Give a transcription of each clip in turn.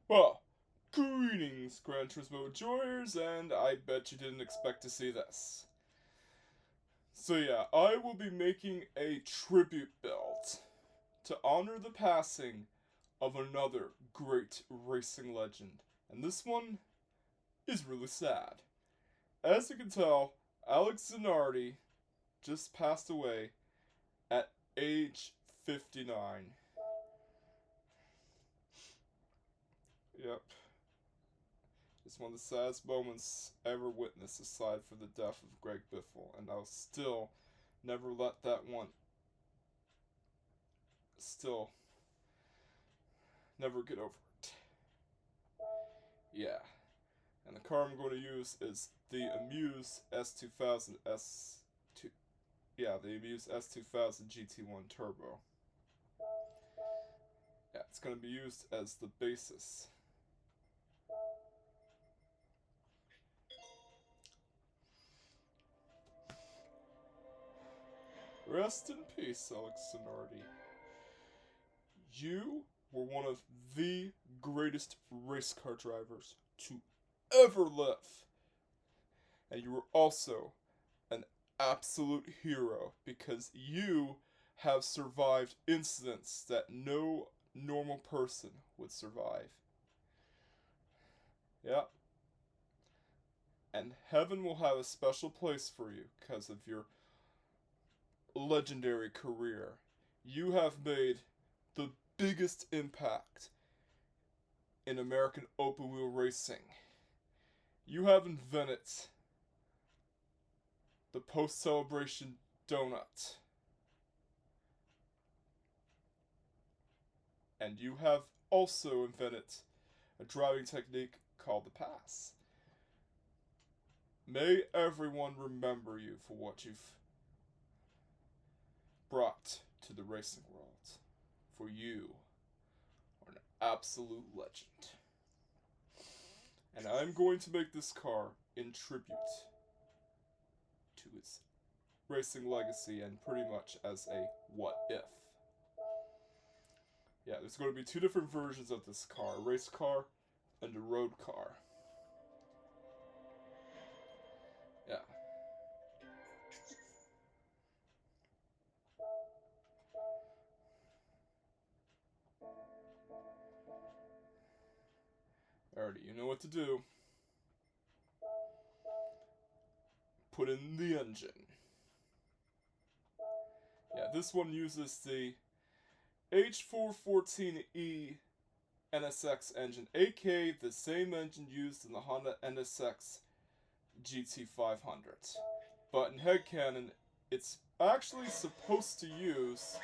Well, greetings, Gran Turismo enjoyers, and I bet you didn't expect to see this. So yeah, I will be making a tribute build to honor the passing of another great racing legend. And this one is really sad. As you can tell, Alex Zanardi just passed away at age 59. Yep. It's one of the saddest moments ever witnessed aside from the death of Greg Biffle, and I'll still never let that one still never get over it. Yeah. And the car I'm going to use is the Amuse S2000 the Amuse S2000 GT1 Turbo. Yeah, it's going to be used as the basis. Rest in peace, Alex Zanardi. You were one of the greatest race car drivers to ever live. And you were also an absolute hero because you have survived incidents that no normal person would survive. Yep. And heaven will have a special place for you because of your legendary career. You have made the biggest impact in American open wheel racing. You have invented the post-celebration donut. And you have also invented a driving technique called the pass. May everyone remember you for what you've brought to the racing world. For you are an absolute legend. And I'm going to make this car in tribute to his racing legacy and pretty much as a what if. Yeah, there's going to be two different versions of this car, a race car and a road car. Yeah. Alrighty, you know what to do. Put in the engine. Yeah, this one uses the H414E NSX engine, aka the same engine used in the Honda NSX GT500. But in Headcanon, it's actually supposed to use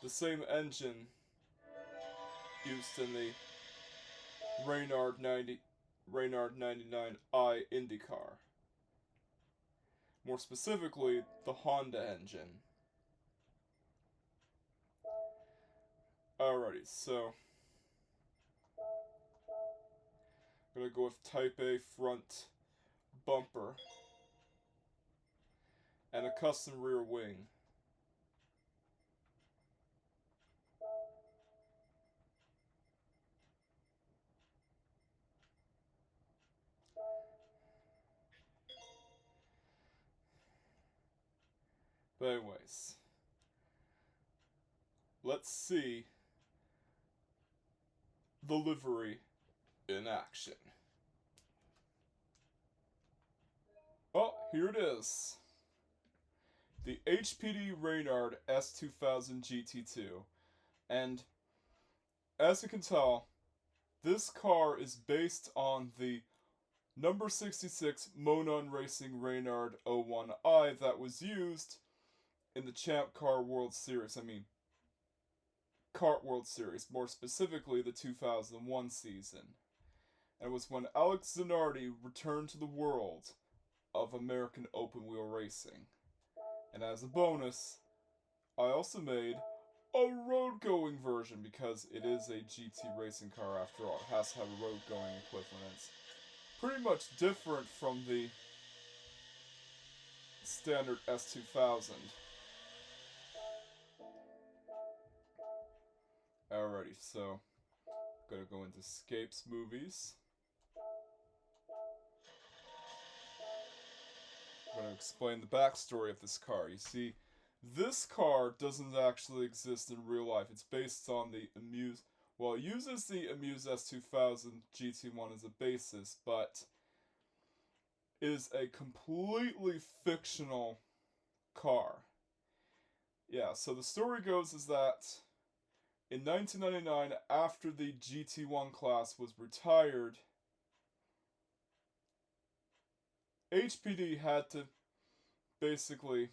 the same engine used in the Reynard 99i IndyCar. More specifically, the Honda engine. Alrighty, so I'm gonna go with Type A front bumper and a custom rear wing. But anyways, let's see the livery in action. Oh, here it is. The HPD-Reynard S2000 GT2. And as you can tell, this car is based on the number 66 Mo Nunn Racing Reynard 01i that was used in the Champ Car World Series. Kart World Series, more specifically the 2001 season. And it was when Alex Zanardi returned to the world of American open wheel racing. And as a bonus, I also made a road-going version because it is a GT racing car after all. It has to have a road-going equivalent. It's pretty much different from the standard S2000. Alrighty, so gonna go into Escapes movies. I'm gonna explain the backstory of this car. You see, this car doesn't actually exist in real life. It's based on the Amuse. Well, it uses the Amuse S2000 GT1 as a basis, but is a completely fictional car. Yeah, so the story goes is that in 1999, after the GT1 class was retired, HPD had to basically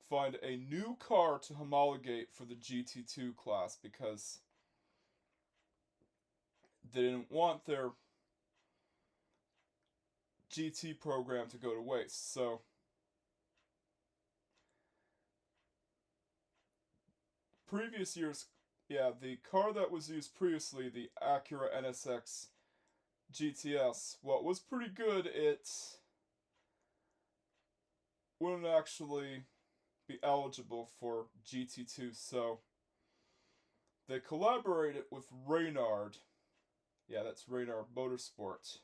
find a new car to homologate for the GT2 class because they didn't want their GT program to go to waste. So previous years, yeah, the car that was used previously, the Acura NSX GTS, well, it was pretty good. It wouldn't actually be eligible for GT2, so they collaborated with Reynard, yeah, that's Reynard Motorsport,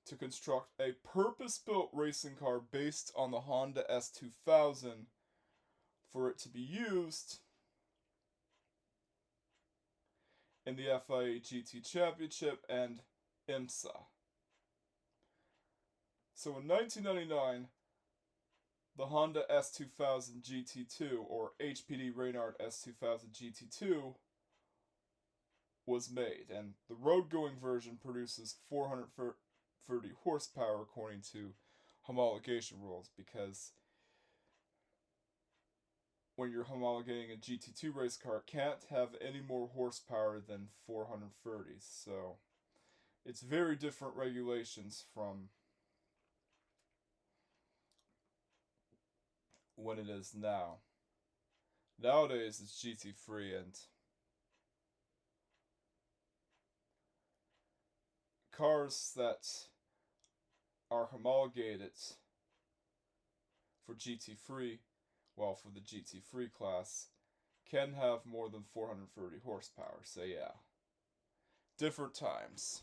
to construct a purpose-built racing car based on the Honda S2000 for it to be used in the FIA GT Championship and IMSA. So in 1999, the Honda S2000 GT2, or HPD-Reynard S2000 GT2, was made, and the road-going version produces 430 horsepower according to homologation rules, because when you're homologating a GT2 race car, it can't have any more horsepower than 430, so it's very different regulations from when it is now. Nowadays, it's GT free, and cars that are homologated for GT free, well, for the GT free class, can have more than 430 horsepower. So yeah, different times.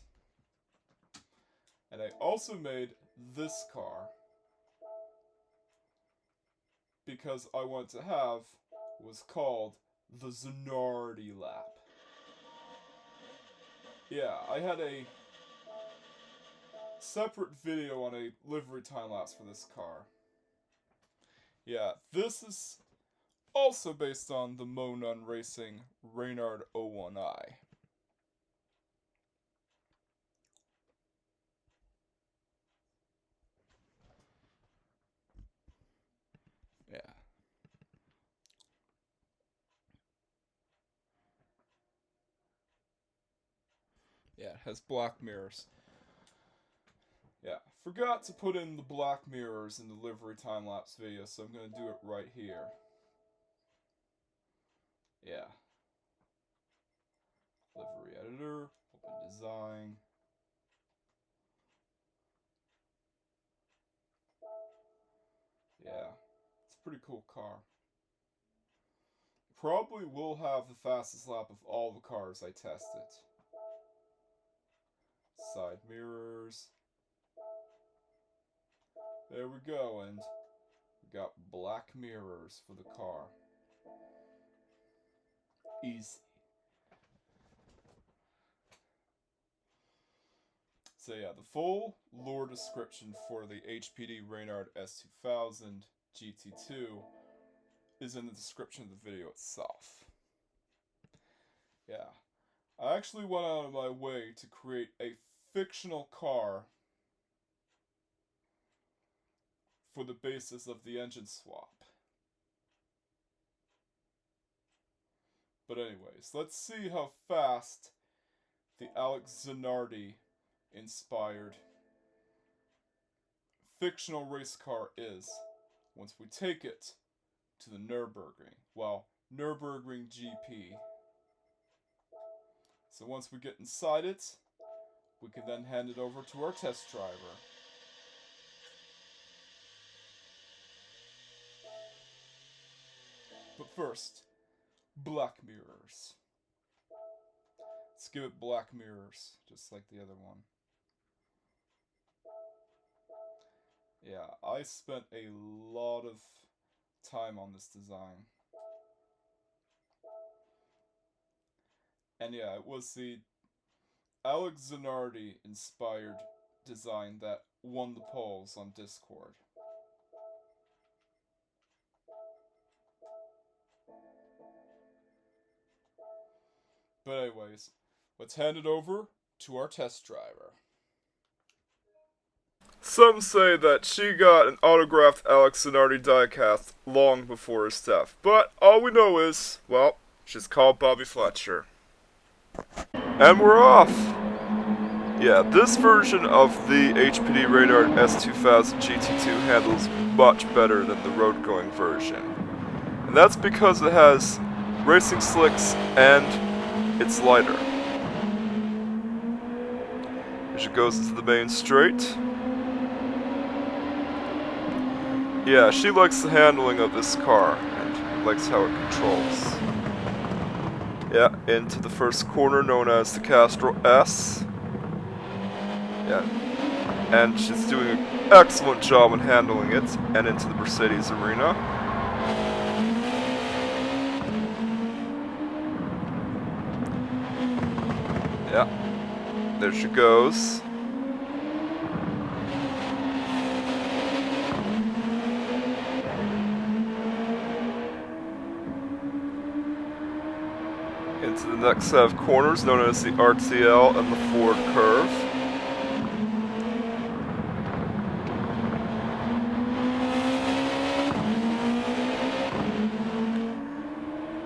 And I also made this car because I wanted to have was called the Zanardi lap. Yeah, I had a separate video on a livery time lapse for this car. Yeah, this is also based on the Mo Nunn Racing Reynard 01i. Yeah. Yeah, it has black mirrors. Yeah, forgot to put in the black mirrors in the livery time-lapse video, so I'm going to do it right here. Yeah. Livery editor, open design. Yeah, it's a pretty cool car. Probably will have the fastest lap of all the cars I tested. Side mirrors. There we go, and we got black mirrors for the car. Easy. So yeah, the full lore description for the HPD-Reynard S2000 GT2 is in the description of the video itself. Yeah, I actually went out of my way to create a fictional car for the basis of the engine swap. But anyways, let's see how fast the Alex Zanardi inspired fictional race car is once we take it to the Nürburgring. Well, Nürburgring GP. So once we get inside it, we can then hand it over to our test driver. But first, black mirrors. Let's give it black mirrors, just like the other one. Yeah, I spent a lot of time on this design. And yeah, it was the Alex Zanardi inspired design that won the polls on Discord. But anyways, let's hand it over to our test driver. Some say that she got an autographed Alex Zanardi diecast long before his death, but all we know is, well, she's called Bobby Fletcher. And we're off! Yeah, this version of the HPD-Reynard S2000 GT2 handles much better than the road-going version. And that's because it has racing slicks and it's lighter. As it goes into the main straight. Yeah, she likes the handling of this car and likes how it controls. Yeah, into the first corner known as the Castro S. Yeah, and she's doing an excellent job in handling it, and into the Mercedes arena. Yeah, there she goes. Into the next set of corners known as the RTL and the Ford curve.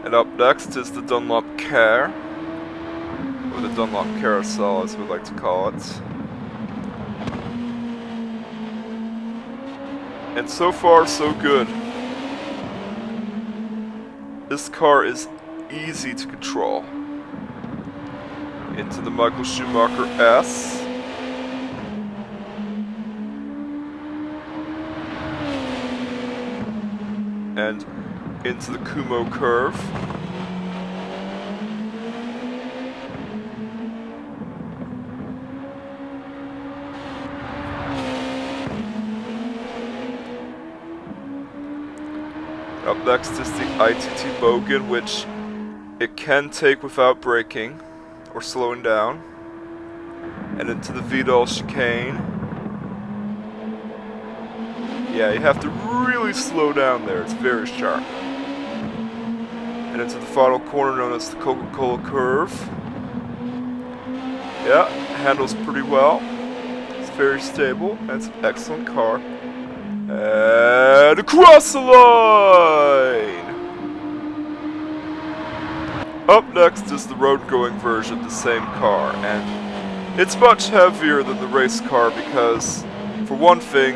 And up next is the Dunlop Care, or the Dunlop Carousel as we like to call it. And so far so good. This car is easy to control. Into the Michael Schumacher S. And into the Kumo curve. Up next is the ITT Bogan, which it can take without braking or slowing down. And into the Vidal chicane. Yeah, you have to really slow down there, it's very sharp. And into the final corner known as the Coca-Cola curve. Yeah, handles pretty well. It's very stable, and it's an excellent car. And across the line! Up next is the road-going version of the same car, and it's much heavier than the race car because, for one thing,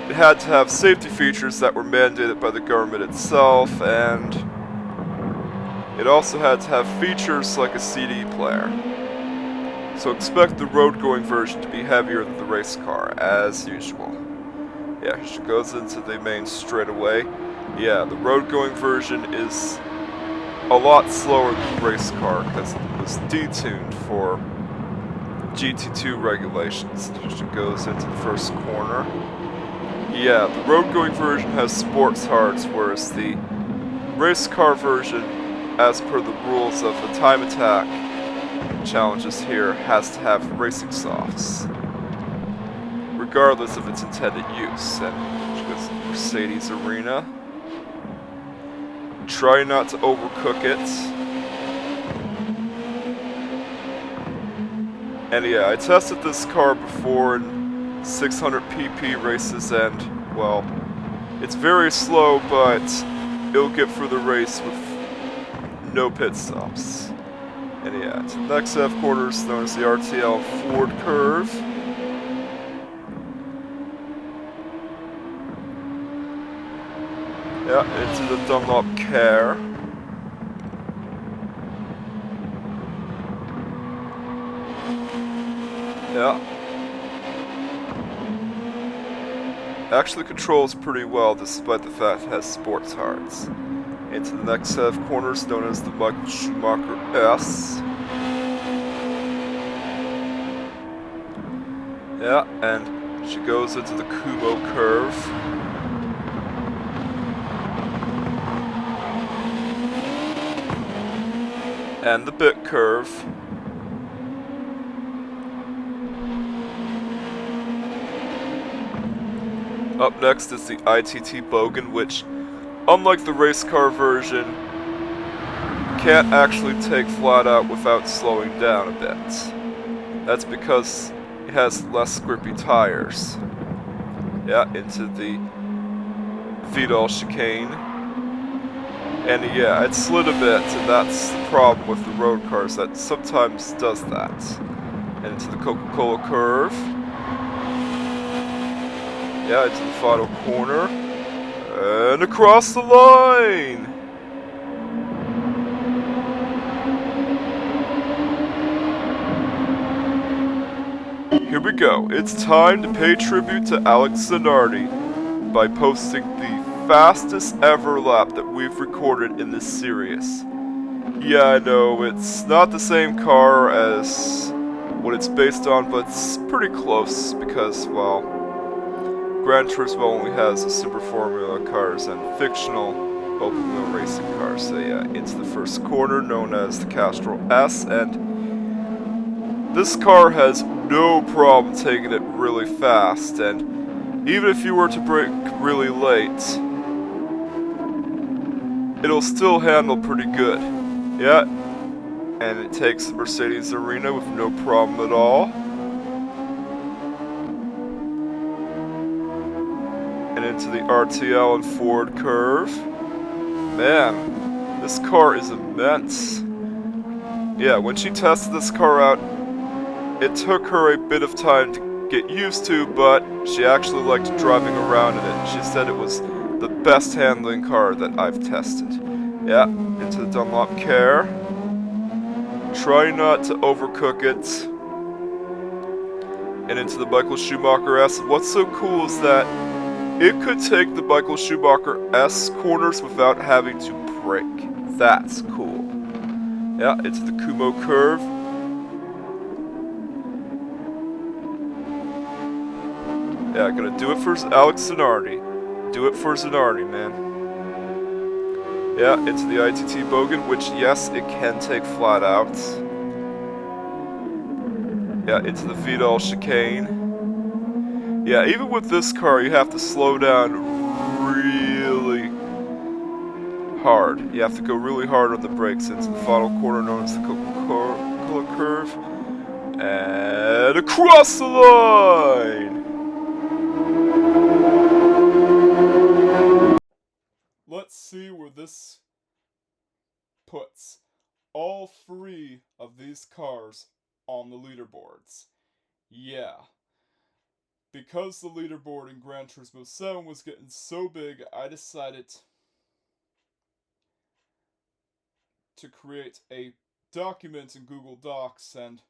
it had to have safety features that were mandated by the government itself, and it also had to have features like a CD player. So expect the road-going version to be heavier than the race car, as usual. Yeah, she goes into the main straightaway. Yeah, the road-going version is a lot slower than the race car because it was detuned for GT2 regulations. She goes into the first corner. Yeah, the road-going version has sports hards, whereas the race car version, as per the rules of the time attack challenges here, has to have racing softs, regardless of its intended use. And she goes to the Mercedes arena. Try not to overcook it. And yeah, I tested this car before in 600 pp races, and well, it's very slow, but it'll get through the race with no pit stops. And yeah, to the next set of quarters known as the RTL Ford curve. Yeah, into the Dunlop Care. Yeah. Actually controls pretty well despite the fact it has sports hards. into the next set of corners known as the Michael Schumacher S. Yeah, and she goes into the Kumo curve. And the bit curve. Up next is the ITT Bogan, which, unlike the race car version, can't actually take flat out without slowing down a bit. That's because it has less grippy tires. Yeah, into the Vidal chicane. And yeah, it slid a bit, and that's the problem with the road cars, that sometimes does that. And into the Coca-Cola curve. Yeah, into the final corner. And across the line! Here we go. It's time to pay tribute to Alex Zanardi by posting the fastest ever lap that we've recorded in this series. Yeah, I know, it's not the same car as what it's based on, but it's pretty close because, well, Gran Turismo only has Super Formula cars and fictional open wheel racing cars. So yeah, into the first corner known as the Castrol S, and this car has no problem taking it really fast, and even if you were to brake really late, it'll still handle pretty good. Yeah, and it takes the Mercedes Arena with no problem at all. And into the RTL and Ford curve. Man, this car is immense. Yeah, when she tested this car out, it took her a bit of time to get used to, but she actually liked driving around in it. She said it was the best handling car that I've tested. Yeah, into the Dunlop Care. Try not to overcook it. And into the Michael Schumacher S. What's so cool is that it could take the Michael Schumacher S corners without having to brake. That's cool. Yeah, into the Kumo curve. Yeah, gonna do it for Alex Zanardi. Do it for Zanardi, man. Yeah, into the ITT Bogan, which, yes, it can take flat out. Yeah, into the Vidal chicane. Yeah, even with this car, you have to slow down really hard. You have to go really hard on the brakes into the final corner known as the Coca-Cola curve. And across the line! Let's see where this puts all three of these cars on the leaderboards. Yeah. Because the leaderboard in Gran Turismo 7 was getting so big, I decided to create a document in Google Docs and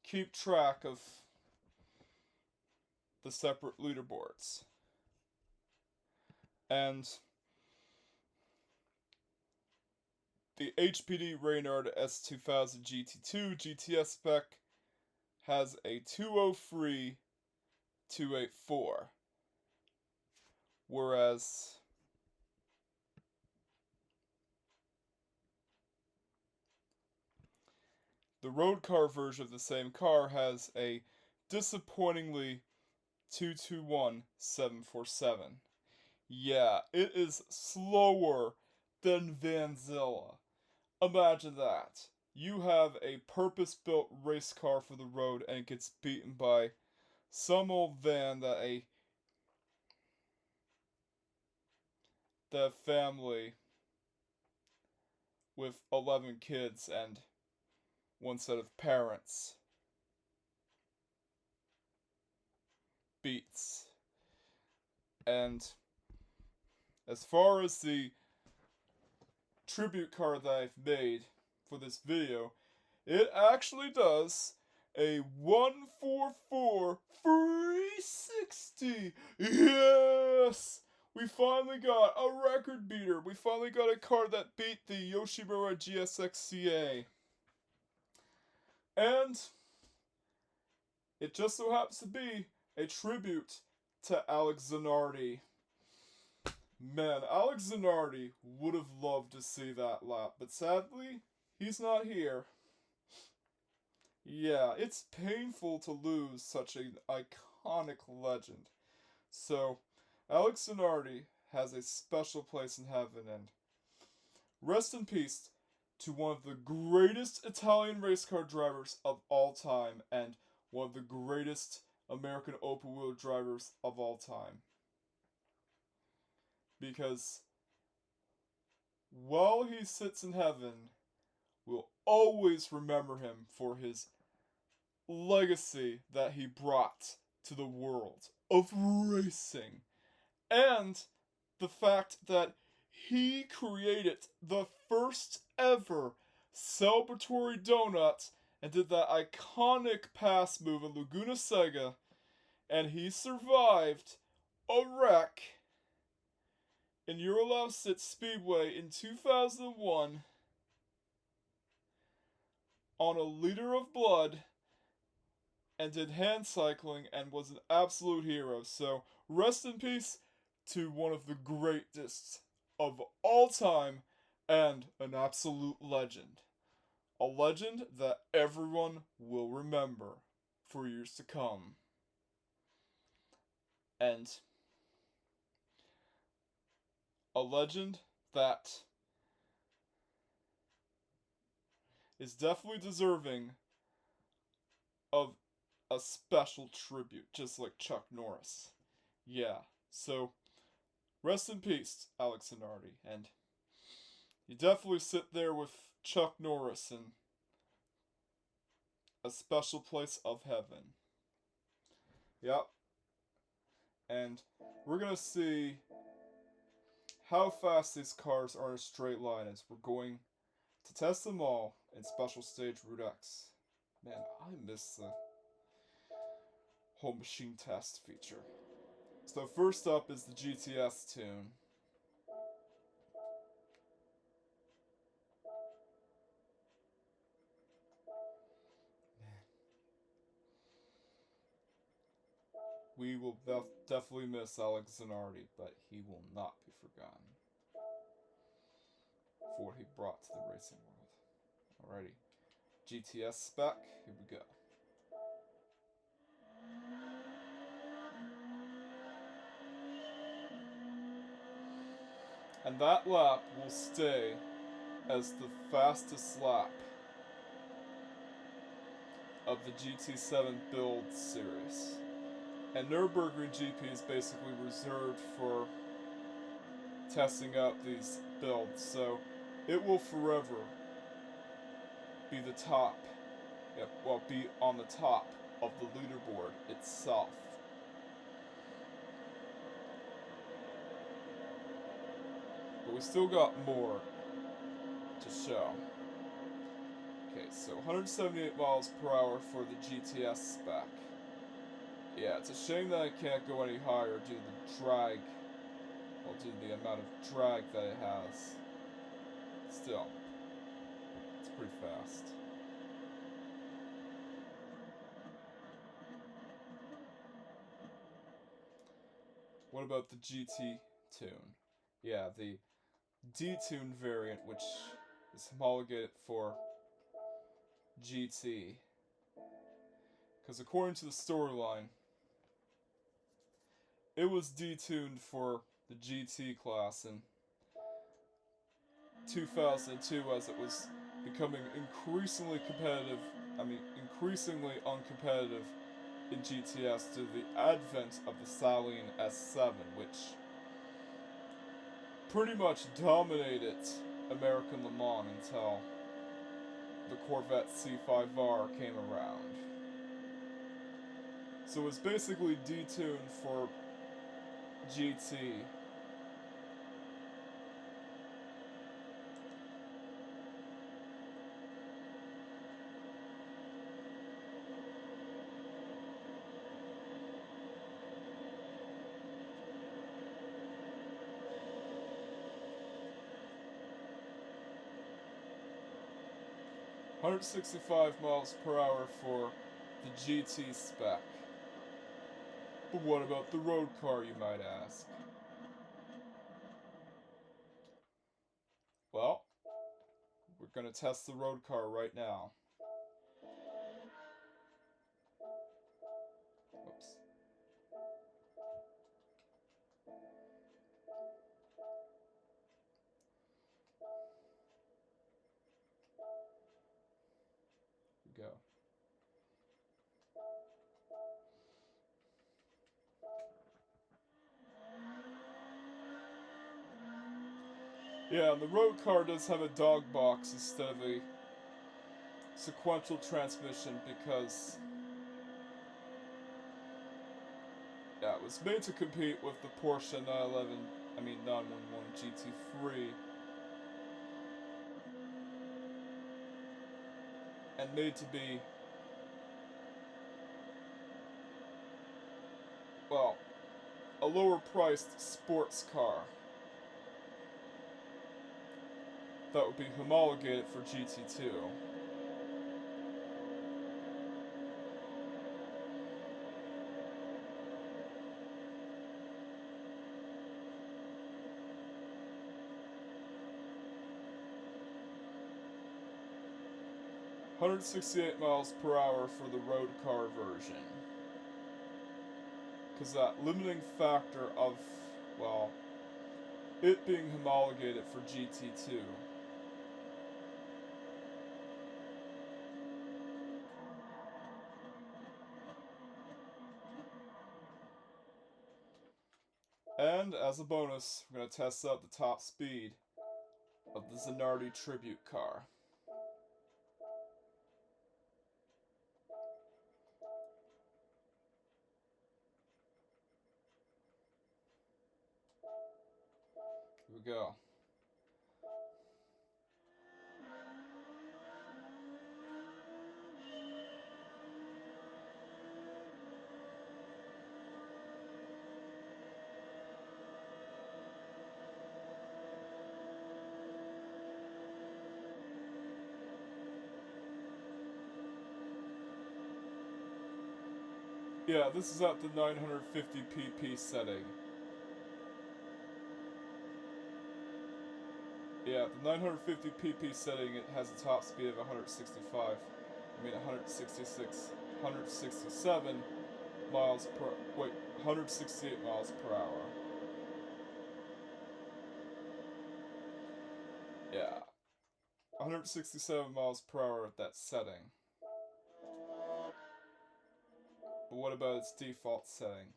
keep track of the separate leaderboards. And the HPD-Reynard S2000 GT2 GTS spec has a 203,284, whereas the road car version of the same car has a disappointingly 221,747. Yeah, it is slower than Vanzilla. Imagine that. You have a purpose-built race car for the road and it gets beaten by some old van that a family with 11 kids and one set of parents beats. And as far as the tribute car that I've made for this video, it actually does a 144 360. Yes! we finally got a record beater. We finally got a car that beat the Yoshimura GSX-CA. And it just so happens to be a tribute to Alex Zanardi. Man, Alex Zanardi would have loved to see that lap, but sadly, he's not here. Yeah, it's painful to lose such an iconic legend. So, Alex Zanardi has a special place in heaven, and rest in peace to one of the greatest Italian race car drivers of all time, and one of the greatest American open wheel drivers of all time. Because while he sits in heaven, we'll always remember him for his legacy that he brought to the world of racing. And the fact that he created the first ever celebratory donut and did that iconic pass move in Laguna Seca, and he survived a wreck in Eurolove Speedway in 2001 on a liter of blood and did hand cycling and was an absolute hero. So rest in peace to one of the greatest of all time and an absolute legend. A legend that everyone will remember for years to come. And a legend that is definitely deserving of a special tribute, just like Chuck Norris. Yeah, so rest in peace, Alex Zanardi, and you definitely sit there with Chuck Norris in a special place of heaven. Yep. And we're gonna see how fast these cars are in a straight line as we're going to test them all in Special Stage Route X. Man, I miss the whole machine test feature. So first up is the GTS tune. We will definitely miss Alex Zanardi, but he will not be forgotten for what he brought to the racing world. Alrighty, GTS spec, here we go. And that lap will stay as the fastest lap of the GT7 build series. And Nürburgring GP is basically reserved for testing out these builds, so it will forever be the top, be on the top of the leaderboard itself. But we still got more to show. Okay, so 178 miles per hour for the GTS spec. Yeah, it's a shame that I can't go any higher due to the drag, well, due to the amount of drag that it has. Still, it's pretty fast. What about the GT tune? Yeah, the D-tune variant, which is homologated for GT. Because according to the storyline, it was detuned for the GT class in 2002 as it was becoming increasingly uncompetitive in GTS due to the advent of the Saleen S7, which pretty much dominated American Le Mans until the Corvette C5R came around. So it's basically detuned for GT. 165 miles per hour for the GT spec. But what about the road car, you might ask? Well, we're going to test the road car right now. Oops. Here we go. Yeah, the road car does have a dog box instead of a sequential transmission because yeah, it was made to compete with the Porsche 911 GT3 and made to be, well, a lower priced sports car that would be homologated for GT2. $168 miles per hour for the road car version. Because that limiting factor of, well, it being homologated for GT2. And as a bonus, we're going to test out the top speed of the Zanardi tribute car. Here we go. Yeah, this is at the 950 pp setting. Yeah, the 950 pp setting, it has a top speed of 167 miles per, 168 miles per hour. Yeah, 167 miles per hour at that setting. But what about its default setting?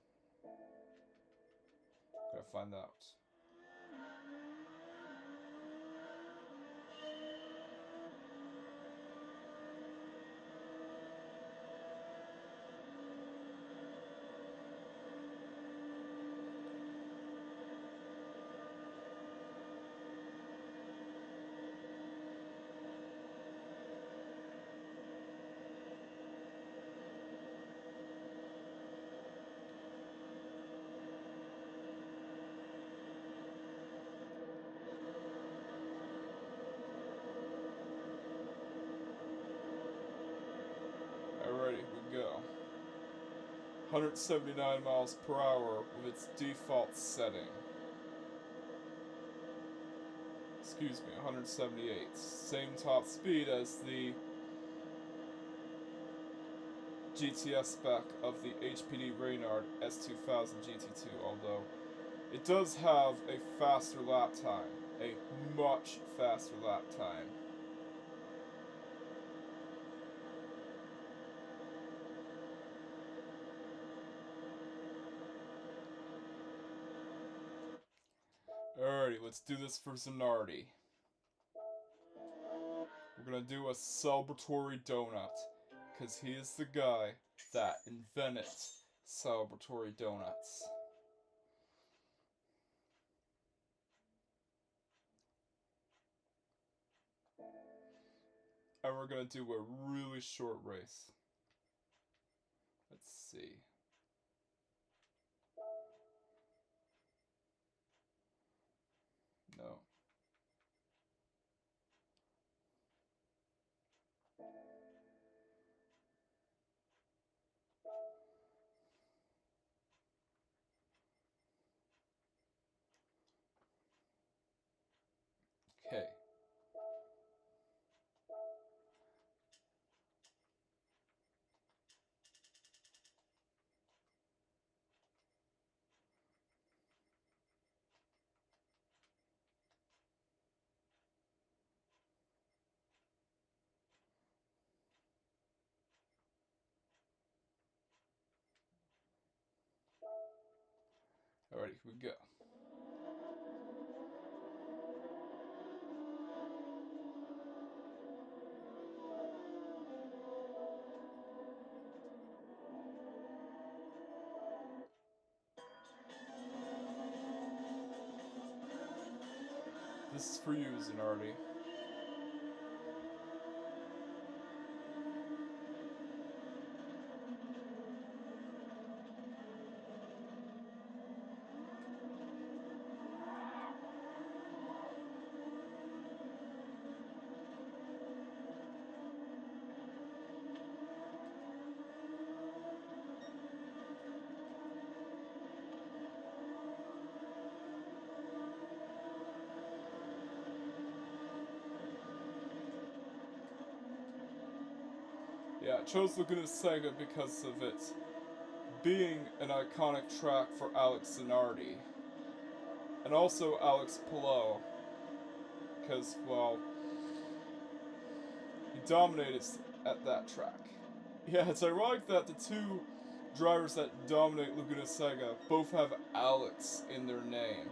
Gotta find out. Alrighty, we go. 179 miles per hour with its default setting. Excuse me, 178. Same top speed as the GTS spec of the HPD-Reynard S2000 GT2, although it does have a faster lap time. A much faster lap time. Alrighty, let's do this for Zanardi. We're gonna do a celebratory donut, because he is the guy that invented celebratory donuts. And we're gonna do a really short race. Let's see. No. Alrighty, here we go. This is for you, Zanardi. Yeah, I chose Laguna Seca because of it being an iconic track for Alex Zanardi. And also Alex Palou. Because, well, he dominated at that track. Yeah, it's ironic that the two drivers that dominate Laguna Seca both have Alex in their name.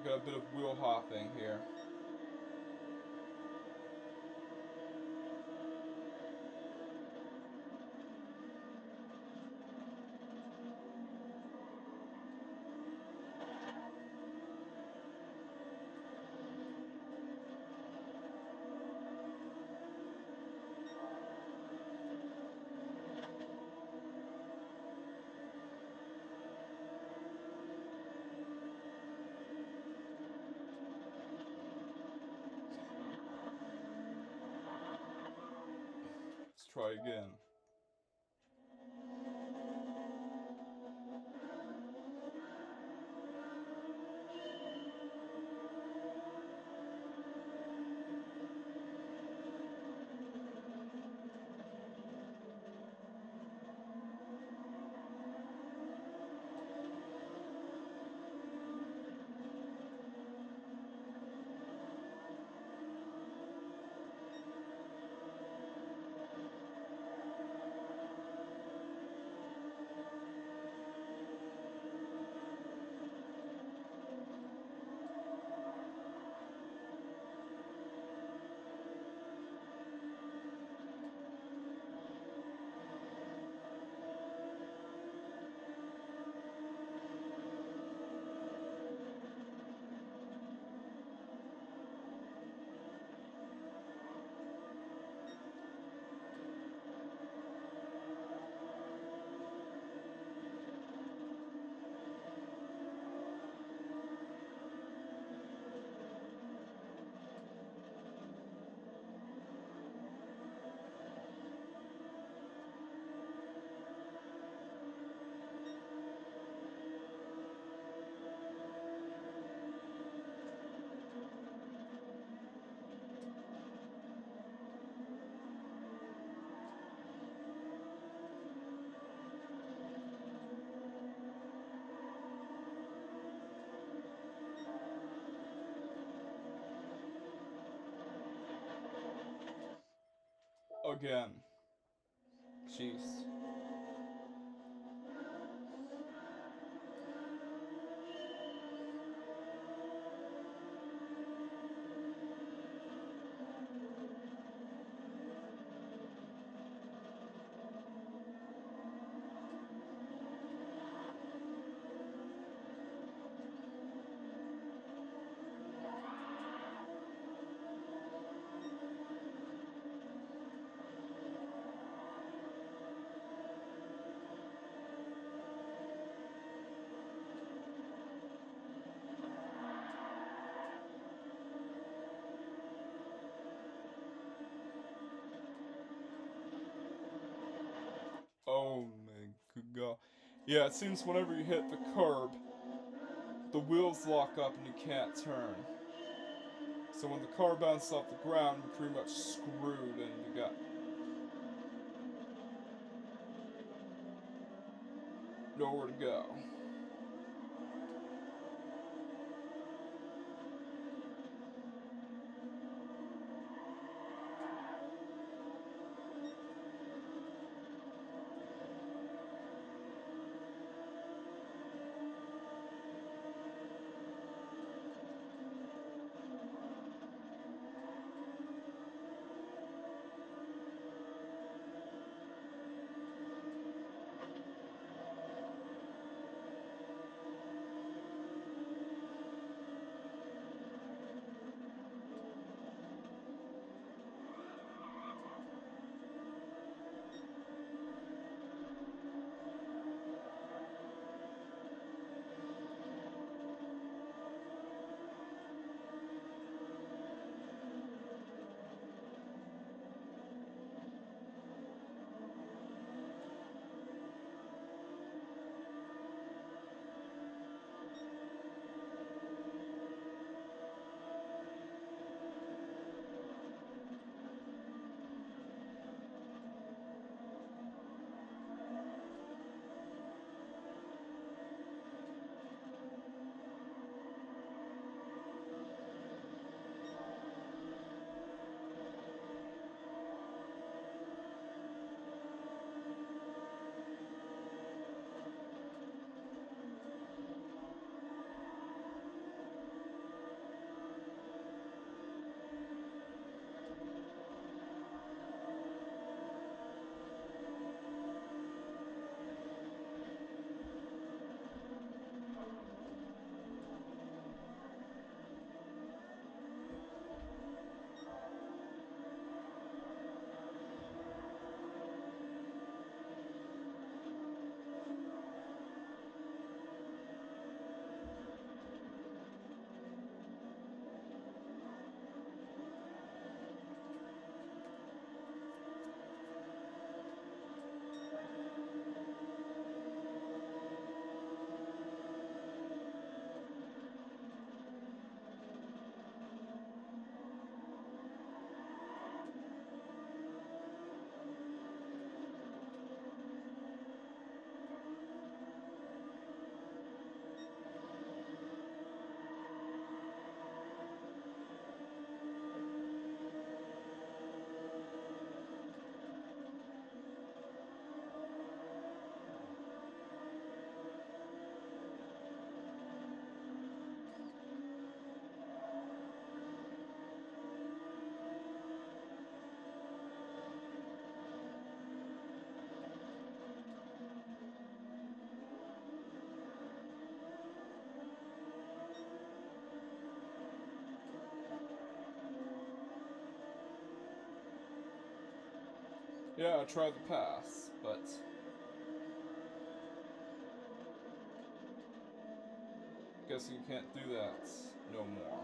Got a bit of wheel hopping here. Let's try again. Again. Jeez. Oh my good god. Yeah, it seems whenever you hit the curb, the wheels lock up and you can't turn. So when the car bounces off the ground, you're pretty much screwed and you got nowhere to go. Yeah, I tried the pass, but guess you can't do that no more.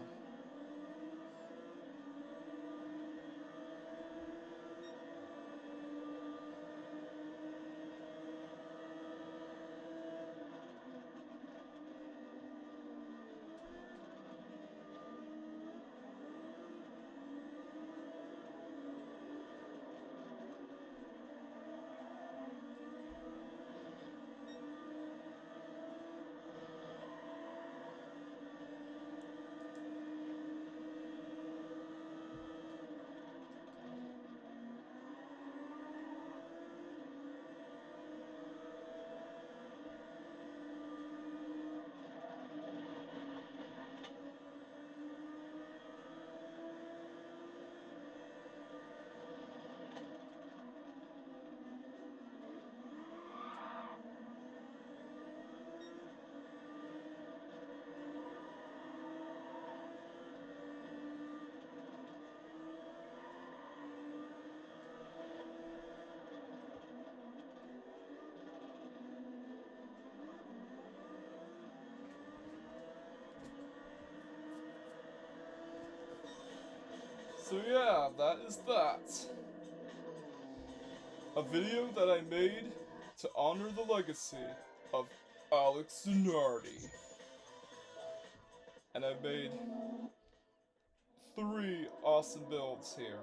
So yeah, that is that. A video that I made to honor the legacy of Alex Zanardi. And I made 3 awesome builds here.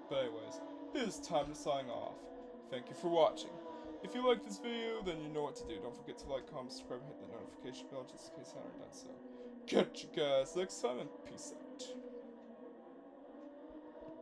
But anyways, it is time to sign off. Thank you for watching. If you like this video, then you know what to do. Don't forget to like, comment, subscribe, and hit the notification bell just in case I haven't done so. Catch you guys next time, and peace out.